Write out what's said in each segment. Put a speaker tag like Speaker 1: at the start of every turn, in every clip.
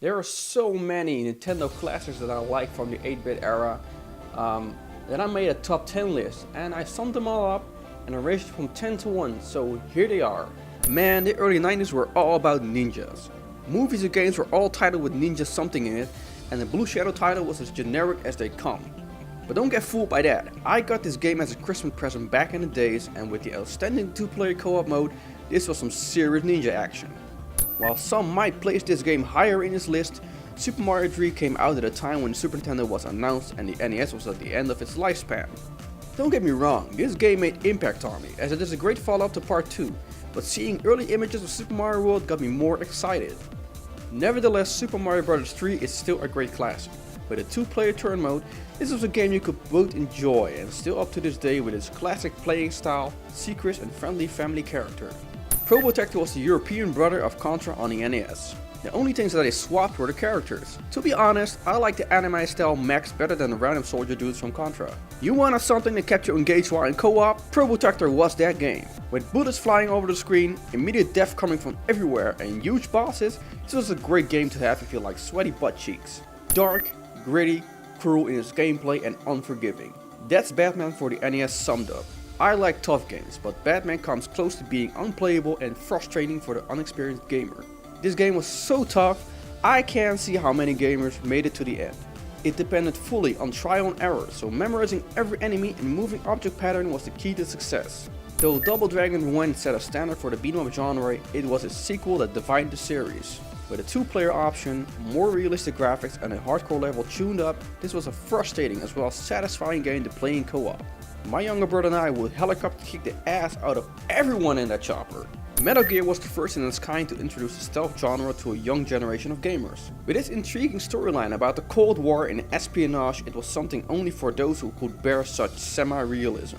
Speaker 1: There are so many Nintendo classics that I like from the 8-bit era that I made a top 10 list, and I summed them all up and arranged it from 10 to 1, so here they are. Man, the early 90s were all about ninjas. Movies and games were all titled with ninja something in it, and the Blue Shadow title was as generic as they come. But don't get fooled by that. I got this game as a Christmas present back in the days, and with the outstanding 2-player co-op mode, this was some serious ninja action. While some might place this game higher in this list, Super Mario 3 came out at a time when Super Nintendo was announced and the NES was at the end of its lifespan. Don't get me wrong, this game made impact on me, as it is a great follow-up to Part 2, but seeing early images of Super Mario World got me more excited. Nevertheless, Super Mario Bros. 3 is still a great classic. With a 2-player turn mode, this was a game you could both enjoy and still up to this day with its classic playing style, secrets and friendly family character. Probotector was the European brother of Contra on the NES. The only things that they swapped were the characters. To be honest, I like the anime style mechs better than the random soldier dudes from Contra. You wanted something that kept you engaged while in co-op? Probotector was that game. With bullets flying over the screen, immediate death coming from everywhere and huge bosses, this was a great game to have if you like sweaty butt cheeks. Dark, gritty, cruel in its gameplay and unforgiving. That's Batman for the NES summed up. I like tough games, but Batman comes close to being unplayable and frustrating for the unexperienced gamer. This game was so tough, I can't see how many gamers made it to the end. It depended fully on trial and error, so memorizing every enemy and moving object pattern was the key to success. Though Double Dragon 1 set a standard for the Beetle of January, it was a sequel that defined the series. With a 2-player option, more realistic graphics and a hardcore level tuned up, this was a frustrating as well as satisfying game to play in co-op. My younger brother and I would helicopter kick the ass out of everyone in that chopper. Metal Gear was the first in its kind to introduce the stealth genre to a young generation of gamers. With its intriguing storyline about the Cold War and espionage, it was something only for those who could bear such semi-realism.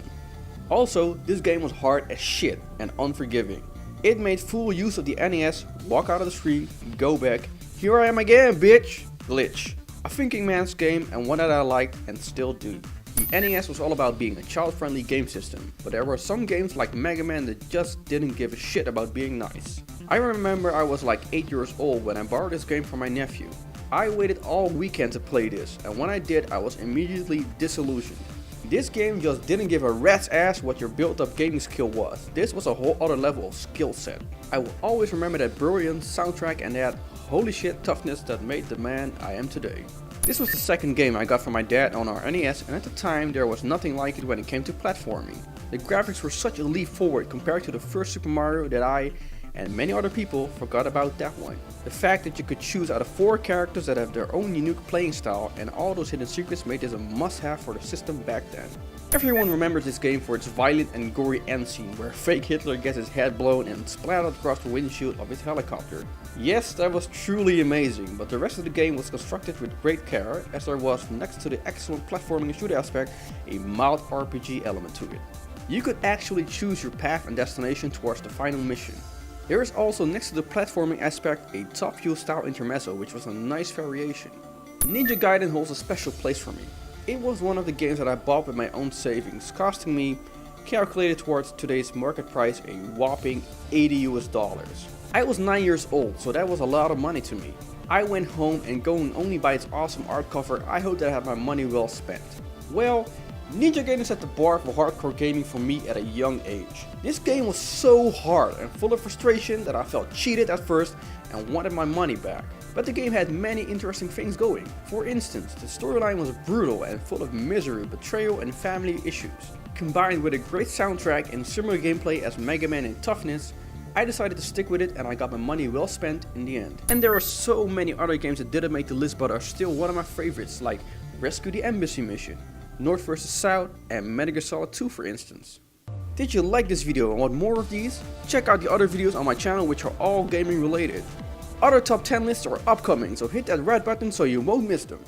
Speaker 1: Also, this game was hard as shit and unforgiving. It made full use of the NES, walk out of the screen, go back, here I am again bitch, glitch. A thinking man's game and one that I liked and still do. The NES was all about being a child-friendly game system, but there were some games like Mega Man that just didn't give a shit about being nice. I remember I was like 8 years old when I borrowed this game from my nephew. I waited all weekend to play this, and when I did I was immediately disillusioned. This game just didn't give a rat's ass what your built-up gaming skill was. This was a whole other level of skill set. I will always remember that brilliant soundtrack and that holy shit toughness that made the man I am today. This was the second game I got from my dad on our NES, and at the time there was nothing like it when it came to platforming. The graphics were such a leap forward compared to the first Super Mario that I and many other people forgot about that one. The fact that you could choose out of 4 characters that have their own unique playing style and all those hidden secrets made this a must-have for the system back then. Everyone remembers this game for its violent and gory end scene where fake Hitler gets his head blown and splattered across the windshield of his helicopter. Yes, that was truly amazing, but the rest of the game was constructed with great care, as there was, next to the excellent platforming and shoot aspect, a mild RPG element to it. You could actually choose your path and destination towards the final mission. There is also, next to the platforming aspect, a Top View style intermezzo, which was a nice variation. Ninja Gaiden holds a special place for me. It was one of the games that I bought with my own savings, costing me, calculated towards today's market price, a whopping $80 US. I was 9 years old, so that was a lot of money to me. I went home and going only by its awesome art cover, I hoped that I had my money well spent. Well, Ninja Gaiden set the bar for hardcore gaming for me at a young age. This game was so hard and full of frustration that I felt cheated at first and wanted my money back. But the game had many interesting things going. For instance, the storyline was brutal and full of misery, betrayal and family issues. Combined with a great soundtrack and similar gameplay as Mega Man in toughness, I decided to stick with it and I got my money well spent in the end. And there are so many other games that didn't make the list but are still one of my favorites, like Rescue the Embassy Mission, North vs South and Metal Gear Solid 2 for instance. Did you like this video and want more of these? Check out the other videos on my channel which are all gaming related. Other top 10 lists are upcoming, so hit that red button so you won't miss them.